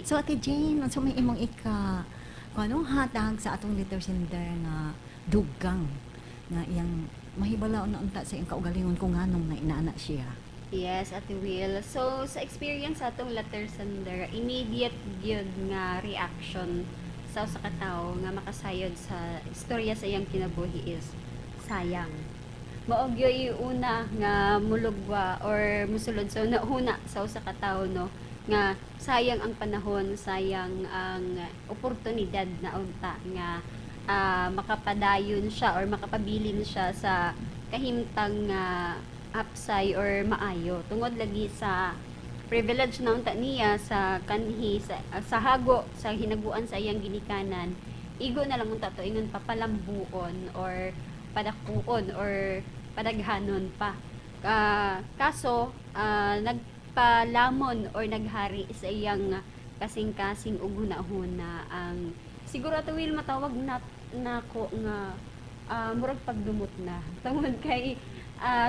So Ate Jane, unsa may imong kung anong hatag sa atong letter sender nga dugang nga iyang mahibalaon na unta sa iyang kaugalingon kung nganong na inaana siya. Yes, Ate Will. So, sa experience sa atong letter sender, immediate gyud nga reaction sa usa ka tawo nga makasayod sa istorya sa iyang kinabuhi is sayang. Mao gyud una nga mulugwa or musulod sa una sa usa ka tawo no nga sayang ang panahon, sayang ang oportunidad na unta nga makapadayon siya or makapabilin siya sa kahimtang hapsay or maayo tungod lagi sa privilege na unta niya sa kanhi sa hago sa hinaguan sa iyang ginikanan. Igo na lang unta to ingon papalambuon or padakuon or padaghanon pa. Kaso nagpalamon or naghari sa iyang kasing-kasing ug hunahuna ang siguro ato will matawag na nako nga murag pagdumot na tungod kay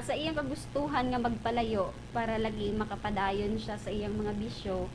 sa iyang kagustuhan nga magpalayo para lagi makapadayon siya sa iyang mga bisyo.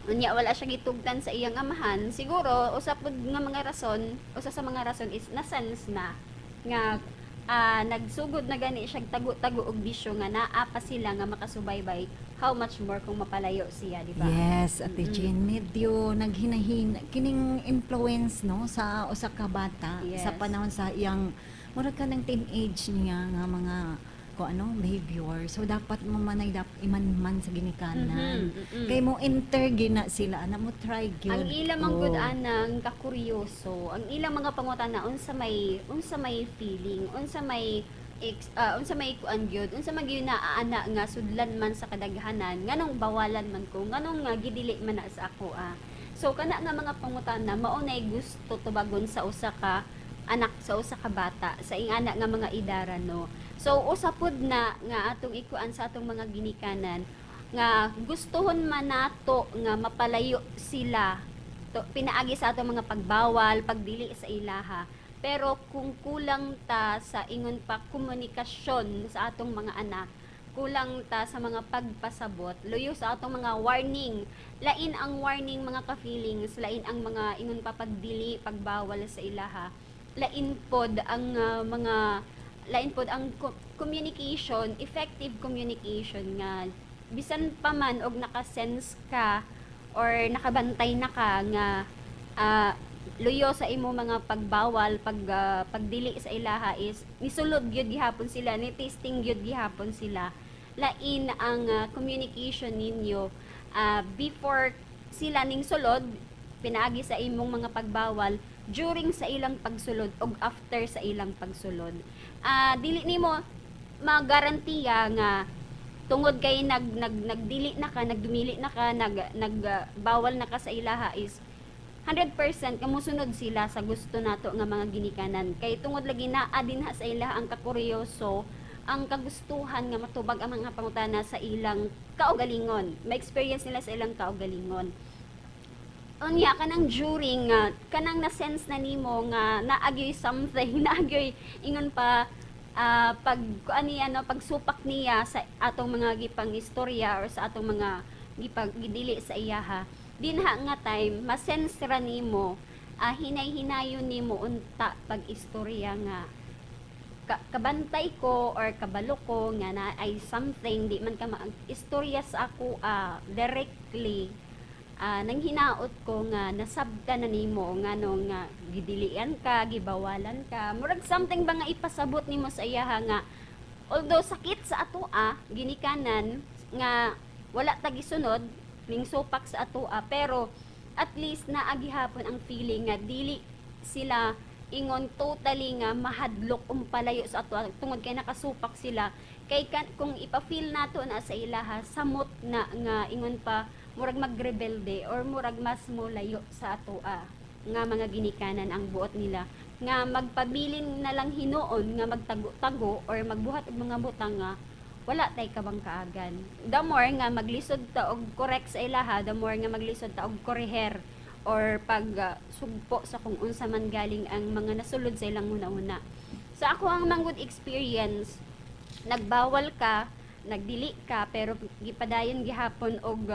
Unya wala siya gitugtan sa iyang amahan, siguro usap pud nga mga rason, usa sa mga rason is na-sense na nga nagsugod na gani siya tago-tago og bisyo nga naa pa sila nga makasubaybay, how much more kung mapalayo siya, di ba? Yes, Ate Mm-mm. Jane, medyo naghinahin kining influence no sa usa ka bata sa Yes. panahon sa iyang murag ka ng teenage niya nga mga kung ano behavior. So dapat mo manay iman-man sa ginikanan. Mm-mm. Kay mo enter gina sila ana mo try Ang gyud. ilang man gud Oh. anang kakuryoso, ang ilang mga pangutana unsa may feeling, unsa may kuan gyud, unsa man gyud naaana nga sudlan man sa kadaghanan, nganong bawalan man ko, nganong nga gidili man na sa ako So kana nga mga pangutana mao nay gusto tubagon sa usa ka anak sa usa ka bata sa ingana nga mga idaran no. So usapod na nga atong ikuan sa atong mga ginikanan nga gustuhon man nato nga mapalayo sila pinaagi sa atong mga pagbawal, pagdili sa ilaha. Pero kung kulang ta sa ingon pa komunikasyon sa atong mga anak, kulang ta sa mga pagpasabot, luyo sa atong mga warning. Lain ang warning mga ka-feelings, lain ang mga ingon pa pagdili, pagbawal sa ilaha. Lain pod ang mga lain pod ang communication, effective communication nga bisan pa man og naka-sense ka or nakabantay na ka nga ah, luyo sa imo mga pagbawal pagdili sa ilaha is nisulod gyud gihapon sila ni testing gyud gihapon sila lain ang communication ninyo before sila ning sulod pinaagi sa imong mga pagbawal during sa ilang pagsulod ug after sa ilang pagsulod dili nimo magarantiya nga tungod kay nagdili na ka, nagdumili na ka, bawal na ka sa ilaha is 100% kamusunod sila sa gusto nato nga mga ginikanan. Kay tungod lagi naa din sa ilaha ang kakuryoso, ang kagustuhan nga matubag ang mga pangutana sa ilang kaugalingon. May experience nila sa ilang kaugalingon. Unya kanang during kanang na sense na nimo nga naagyoy something naagyoy ingon pa pag kuan niya no pagsupak niya sa atong mga gipang istorya or sa atong mga gipag gidili sa iyaha dinha nga time masense ra nimo hinay-hinayon nimo unta pag istorya nga kabantay ko or kabalo ko nga na ay something di man ka istorya sa ako directly nang hinaot ko nga nasabta na nimo nga nung nga gidilian ka, gibawalan ka. Murag something ba nga ipasabot nimo sa iya nga although sakit sa ato ginikanan nga wala ta gisunod ning supak sa ato pero at least naagihapon ang feeling nga dili sila ingon totally nga mahadlok palayo sa ato tungod kay nakasupak sila kay kung ipa-feel nato na sa ilaha samot na nga ingon pa murag magrebelde or murag mas molayo sa ato nga mga ginikanan ang buot nila nga magpabilin na lang hinuon nga magtago-tago or magbuhat og mga butang nga wala tay kabang kaagan. The more nga maglisod ta og correct sa ilaha, the more nga maglisod ta og koreher or pag sugpo sa kung unsa man galing ang mga nasulod sa ilang una-una. Sa ako ang manggod experience, nagbawal ka nagdili ka pero gipadayon gihapon og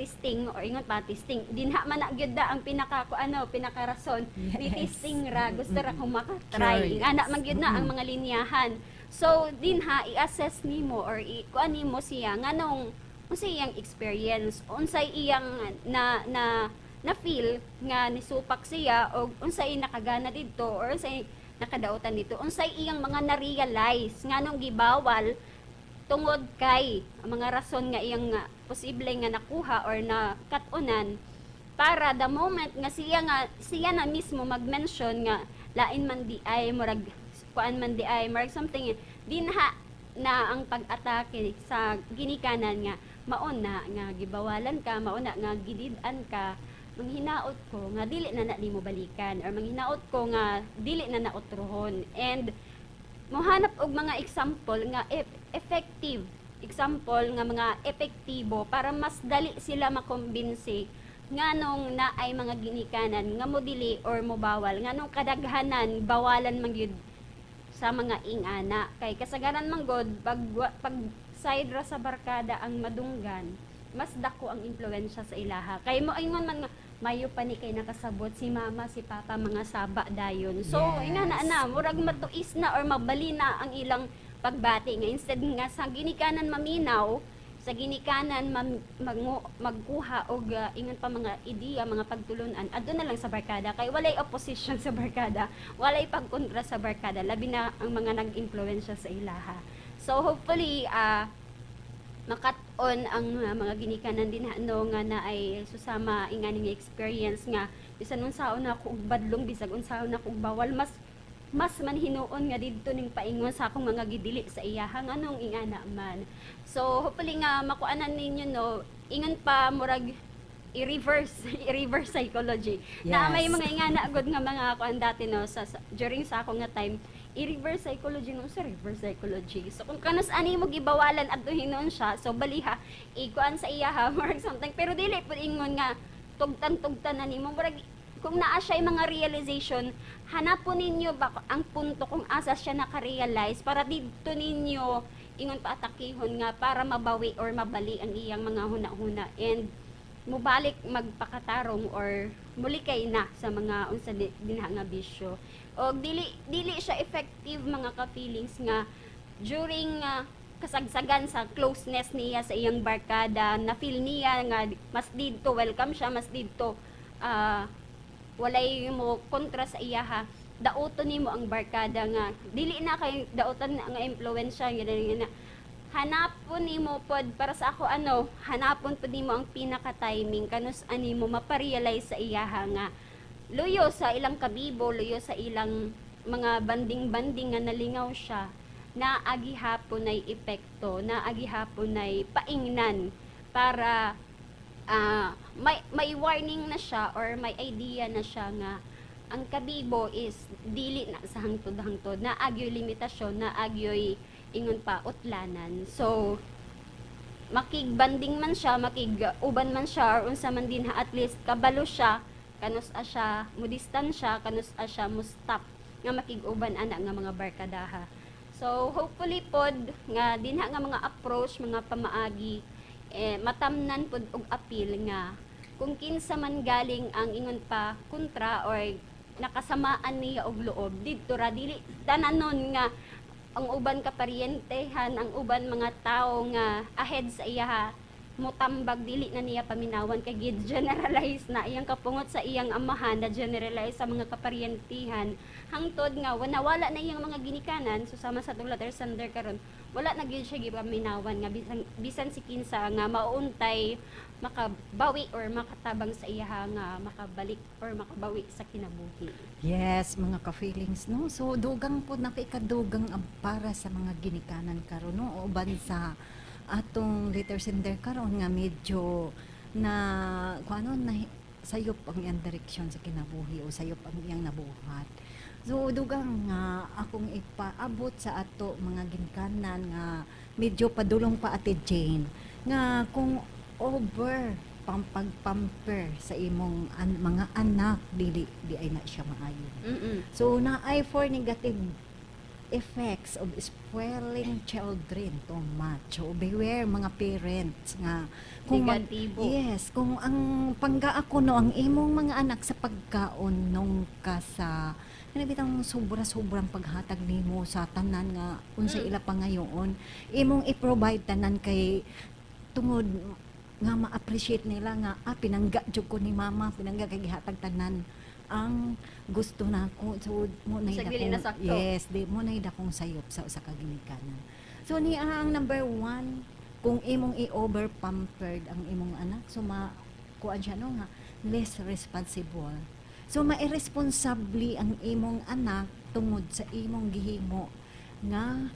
testing or ingon pa testing dinha man na gyud da ang pinakarason ni Yes. testing ra gusto ra kong Sure, makatry ana yes. man gyud na ang mga linyahan so dinha i-assess nimo or kuan nimo siya nganong unsay iyang experience unsay iyang na feel nga nisupak siya o unsay nakagana didto or unsay nakadautan dito unsay iyang mga na-realize nganong gibawal tungod kay ang mga rason nga iyang posible nga nakuha or nakatunan para the moment nga siya na mismo mag-mention nga lain man di ay murag kuan man di ay murag something dinha na ang pag-atake sa ginikanan nga mauna nga gibawalan ka mauna nga gidid-an ka manghinaot ko nga dili na nimo balikan or manghinaot ko nga dili na naotrohon and mohanap og mga example nga effective example nga mga epektibo para mas dali sila makumbinsi nganong na ay mga ginikanan nga mo dili or mo bawal nganong kadaghanan bawalan man gyud sa mga ingana kay kasagaran man god pag side ra sa barkada ang madunggan mas dako ang impluwensya sa ilaha kay mo ingon man nga mayo pa ni kay nakasabot si mama si papa mga saba dayon so Yes. ingana na murag matuis na or mabali na ang ilang pagbati nga instead nga sa ginikanan maminaw sa ginikanan magkuha og ingon pa mga ideya mga pagtulunan adto na lang sa barkada kay walay opposition sa barkada walay pagkontra sa barkada labi na ang mga nag-impluwensya sa ilaha so hopefully makat-on ang mga ginikanan din nga na ay susama inganing experience nga bisan unsaon ako og badlong bisag unsaon ako og bawal mas manhinuon nga didto ning paingon sa akong mga gidili sa iyaha nganong ingana man so hopefully nga makuanan ninyo no ingon pa murag i-reverse psychology na may Yes. mga ingana gud nga mga kuan dati no during sa ako nga time i-reverse psychology no sa reverse psychology so kung kanus ani mo gibawalan adto hinon siya so baliha ikuan sa iyaha murag something pero dili pud ingon nga tugtan na nimo murag kung naa siya mga realization hanapon ninyo ba ang punto kung asa siya naka-realize para didto ninyo ingon pa atakihon nga para mabawi or mabali ang iyang mga huna-huna and mubalik magpakatarong or mulikay na sa mga unsa dinha nga bisyo o dili siya effective mga ka-feelings nga during kasagsagan sa closeness niya sa iyang barkada na feel niya nga mas didto welcome siya mas didto walay mo kontra sa iya ha daoton nimo ang barkada nga dili na kay daotan nga impluwensya nga hanapon nimo pod para sa ako hanapon pod nimo ang pinaka timing kanus ani mo maparealize sa iyaha nga luyo sa ilang kabibo luyo sa ilang mga banding-banding nga nalingaw siya na agi hapon ay epekto na agi hapon ay paingnan para may warning na siya or may idea na siya nga ang kabibo is dili na sa hangtod-hangtod na agyoy limitasyon na agyoy ingon pa utlanan so makigbanding man siya makiguban man siya or unsa man din at least kabalo siya kanus siya mudistansya kanus siya mo stop nga makiguban ana nga mga barkadaha so hopefully pod nga dinha nga mga approach mga pamaagi matamnan pod og appeal nga kung kinsa man galing ang ingon pa kontra or nakasamaan niya og loob didto ra dili tananon nga ang uban ka paryentehan ang uban mga tao nga ahead sa iya motambag dili na niya paminawan kay gid generalize na iyang kapungot sa iyang amahan na generalize sa mga kaparyentihan hangtod nga wala na iyang mga ginikanan susama sa tong letter sender karon wala na gyud siya gipaminawan nga bisan si kinsa nga mauuntay makabawi or makatabang sa iya nga makabalik or makabawi sa kinabuhi. Yes, mga ka-feelings, no? So, dugang po na kaikadugang para sa mga ginikanan karon no? Uban sa atong letter sender karon nga medyo na sayop ang iyang direksyon sa kinabuhi o sayop ang iyang nabuhat. So, dugang nga akong ipaabot sa ato mga ginikanan nga medyo padulong pa Ate Jane nga kung over pampagpamper sa imong mga anak di ay na siya maayo. Mm. So na ay for negative effects of spoiling children too much. So, beware mga parents nga Negatibo. yes, kung ang pangga ako no ang imong mga anak sa pagkaon nung ka sa bitang sobra-sobrang paghatag nimo sa tanan nga unsa ila pa ngayon imong i-provide tanan kay tungod nga ma-appreciate nila nga pinangga jud ko ni mama, pinangga kay gihatag tanan ang gusto nako. So mo na Sa dili na sakto. yes, di mo na dakong sayop sa usa ka ginikanan. So ni ang number one, kung imong i-over pampered ang imong anak, so kuan siya no nga less responsible. So mairresponsable ang imong anak tungod sa imong gihimo nga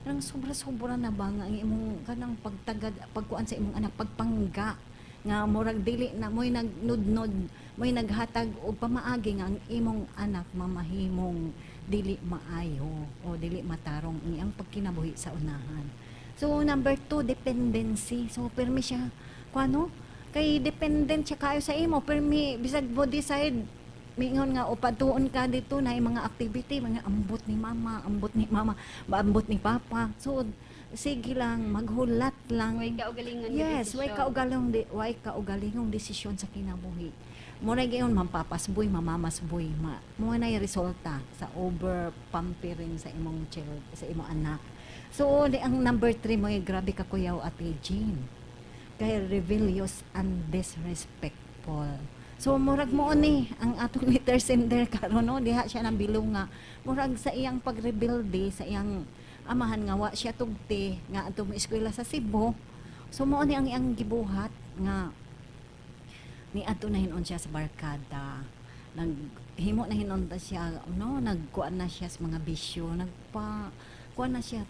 nang sobra-sobra na ba nga ang imong kanang pagtagad pagkuan sa imong anak pagpangga nga murag dili na mo'y nagnudnod mo'y naghatag og pamaagi nga ang imong anak mamahimong dili maayo o dili matarong ang iyang pagkinabuhi sa unahan. So number 2, dependency. So permi siya kuano kay dependent siya kayo sa imo permi bisag mo decide mingon nga upatuon ka dito na mga activity mga ambot ni mama maambot ni papa, so sige lang maghulat lang. Way kaugalingon nga Yes, desisyon. way kaugalingong desisyon sa kinabuhi. Mo na gayon mampapasboy, mamamasboy, mo na yung resulta sa over pampering sa imong child, sa imong anak. So ang number 3 mo grabe ka kuyaw Ate Jean. Kay rebellious and disrespectful. So murag mo ni ang atong letter sender karon no diha siya nang bilong nga murag sa iyang pagrebelde sa iyang amahan nga wa siya tugti nga adto mo eskwela sa Cebu. So mo ni ang iyang gibuhat nga ni adto na hinon siya sa barkada. Naghimo na hinon ta siya no nagkuan na siya sa mga bisyo, kuan na siya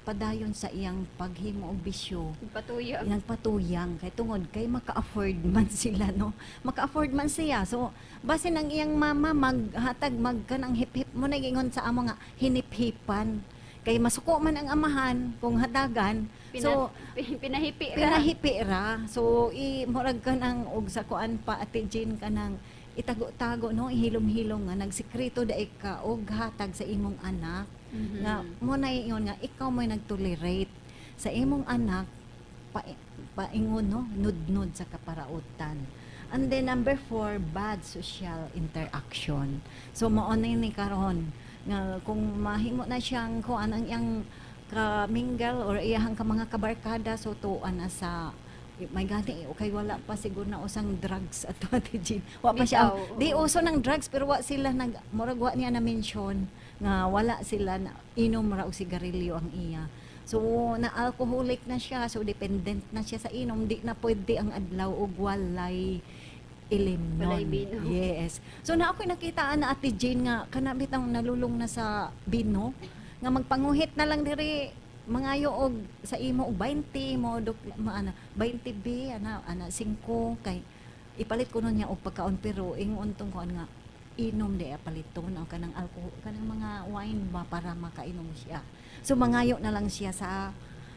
padayon sa iyang paghimo og bisyo. Patuyang. Nagpatuyang kay tungod kay maka-afford man sila no, maka-afford man siya. So basin ang iyang mama maghatag magkanang hip-hip mo na gingon sa amo nga hinip-hipan kay masuko man ang amahan kung hatagan. So Pinahipi ra. pinahipi ra. So murag ka nang og sa kuan pa Ate Jean ka nang itago-tago no, ihilom-hilom nga nagsikreto daig ka og hatag sa imong anak. Nga mo na iyon nga ikaw mo'y nagtolerate sa imong anak paingon no nudnod sa kaparautan. And then number 4, bad social interaction. So mao ni karon nga kung mahimo na siyang kuan ang iyang ka-mingle or iyahang ka mga kabarkada so tuan na sa may gani okay wala pa siguro na usang drugs at Ate Jean. Wa pa siya Bitaw, di oo. uso ng drugs pero wa sila nag murag wa niya na mention nga wala sila na inom ra og sigarilyo ang iya. So na alcoholic na siya, so dependent na siya sa inom, di na pwede ang adlaw og walay ilim Walay nun. bino. Yes. So na ako'y nakitaan na Ate Jane nga kanabit ang nalulong na sa bino nga magpanguhit na lang diri mangayo og sa imo og 20 mo ana 20 b ana 5 kay ipalit ko nun niya og pagkaon pero ingon tong kuan nga inom di paliton o kanang alcohol kanang mga wine ba para makainom siya. So mangayo na lang siya sa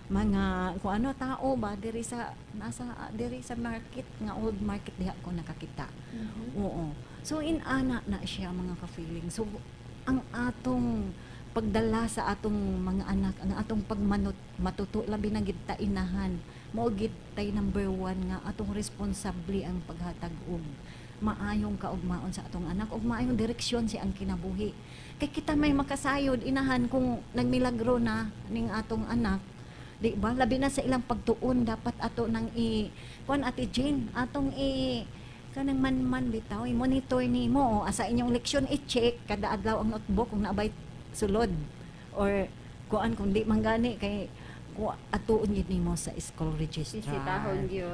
mga kung ano tao ba diri sa diri sa market nga old market diha ko nakakita. Oo. So ana na siya mga ka-feeling. So ang atong pagdala sa atong mga anak, ang atong matuto labi na gid ta inahan. Mao gid tay number 1 nga atong responsable ang paghatag og maayong kaugmaon sa atong anak ug maayong direksyon si ang kinabuhi. Kay kita may makasayod inahan kung nagmilagro na ning atong anak. Di ba? Labi na sa ilang pagtuon dapat ato nang kuan Ate Jane, atong kanang man bitaw i-monitor nimo asa inyong leksyon i-check kada adlaw ang notebook kung naabay sulod or kuan kung di man gani kay atuon yun nimo sa school registrar.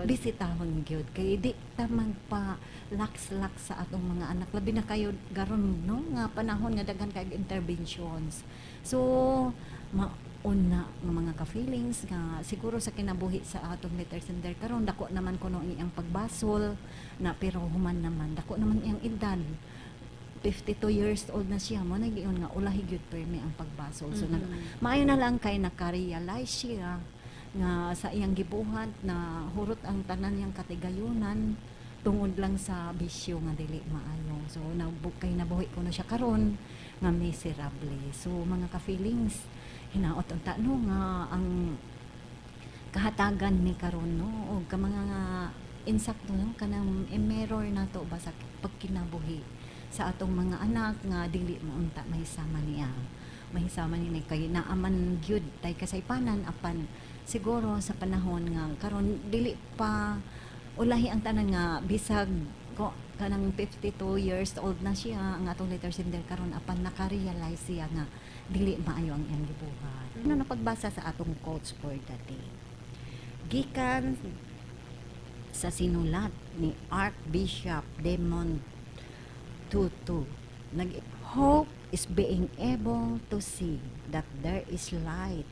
Bisitahon gyud kay di ta magpa laks sa atong mga anak labi na kayo garon no nga panahon nga daghan kay interventions. So mauna nga mga ka-feelings nga siguro sa kinabuhi sa atong letter sender karon dako naman kuno iyang pagbasol na pero human naman dako naman iyang edad 52 years old na siya mo nagiyon nga ulahi gyud permi ang pagbasol. So maayo na lang kay naka-realize siya nga sa iyang gibuhat na hurot ang tanan niyang katigayunan tungod lang sa bisyo nga dili maayo. So kay nabuhi ko na siya karon nga miserable. So mga ka-feelings, hinaot unta no nga ang kahatagan ni karon no o ka mga insakto no kanang mirror nato ba sa pagkinabuhi sa atong mga anak nga dili maunta mahisama niya. Mahisama ni kay naaman gyud tay kasaypanan apan siguro sa panahon nga karon dili pa ulahi ang tanan nga bisag ko kanang 52 years old na siya ang atong letter sender karon apan naka-realize siya nga dili maayo ang iyang gibuhat. Ano napagbasa sa atong quotes for the day. Gikan sa sinulat ni Archbishop Desmond Tutu, hope is being able to see that there is light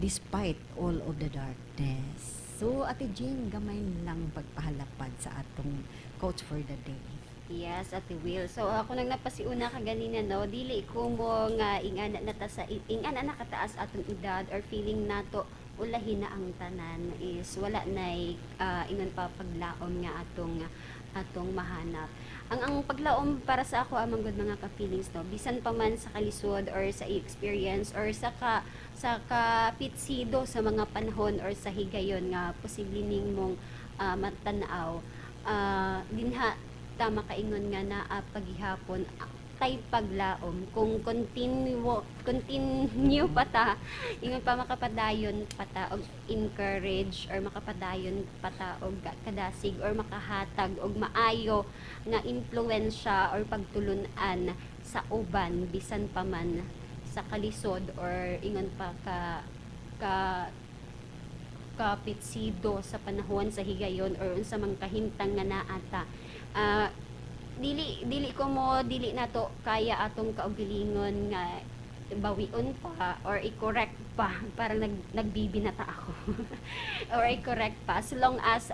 despite all of the darkness. So, Ate Jean, gamay lang pagpahalapad sa atong quotes for the day. Yes, Ate Will. So ako nang napasiuna ka ganina no, dili ko mo nga ingana na ta sa ingana na kataas atong edad or feeling nato ulahi na ang tanan is wala nay ingon pa paglaom nga atong mahanap. Ang paglaom para sa ako amang good mga ka-feelings no, bisan pa man sa kalisod or sa experience or sa kapitsido sa mga panahon or sa higayon nga posible ning mong matanaw. Dinha tama kaingon nga na paghihapon tay paglaom kung continue pa ta ingon pa makapadayon pa ta og encourage or makapadayon pa ta og kadasig or makahatag og maayo nga impluwensya or pagtulunan sa uban bisan pa man sa kalisod or ingon pa kapitsido sa panahon sa higayon or unsa man kahimtang nga naata. Dili nato kaya atong kaugalingon nga bawion pa or i-correct pa parang nagbibinata ako or i-correct pa as long as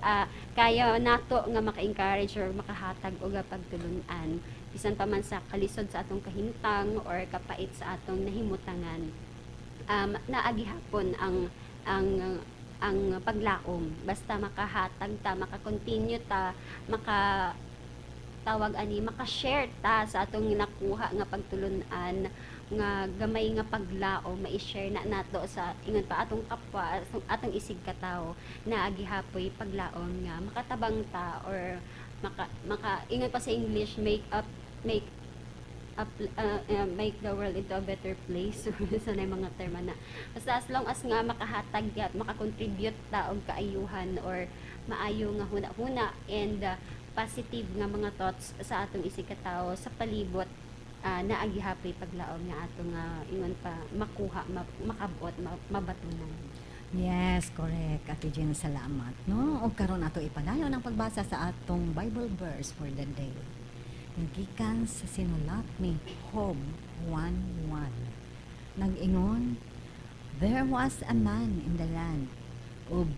kaya nato nga maka-encourage or makahatag og pagtulunan bisan pa man sa kalisod sa atong kahimtang or kapait sa atong nahimutangan. Naagi hapon ang paglaom basta makahatag ta, maka-continue ta, maka-share ta sa atong nakuha nga pagtulunan nga gamay nga paglaom mai-share na nato sa ingon pa atong kapwa atong isig katawo na agihapoy paglaom nga makatabang ta or maka ingon pa sa English make the world into a better place. So na mga terma na basta as long as nga makahatag at makakontribute ta og kaayuhan or maayo nga huna-huna and positive nga mga thoughts sa atong isig katawo sa palibot na agihapoy paglaom nga atong ingon pa makuha makabot mabatunan. Yes, correct. Ate Jean, salamat. No? O karon ato ipadayon ang pagbasa sa atong Bible verse for the day. Gikan sa sinulat ni Job 1:1. Nag-ingon, there was a man in the land of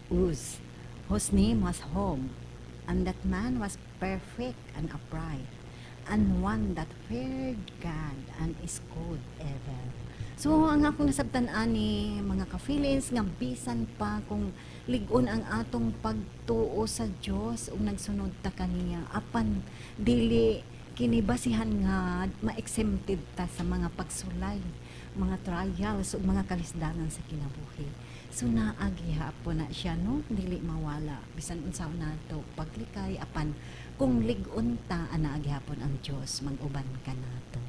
Uz, whose name was Job, and that man was perfect and upright, and one that feared God and is good ever. So, ang akong nasabtan-an ni mga ka-feelings nga bisan pa kung ligon ang atong pagtuo sa Dios ug nagsunod ta kaniya apan dili kini basihan nga ma-exempted ta sa mga pagsulay, mga trials ug mga kalisdanan sa kinabuhi. So naagi hapon na siya no, dili mawala bisan unsa nato paglikay apan kung ligon ta anaagi hapon ang Dios mag-uban ka nato.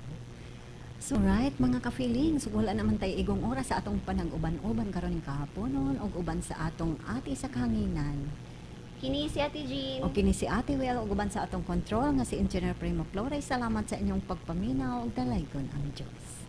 So right mga ka-feelings, wala naman tayo igong oras sa atong panag-uban-uban karon kahaponon ug uban sa atong ati sa kahanginan. Kini si Ate Jean. O kini si Ate Will ug uban sa atong control nga si Engineer Primo Flores. Salamat sa inyong pagpaminaw ug dalaygon ang Dios.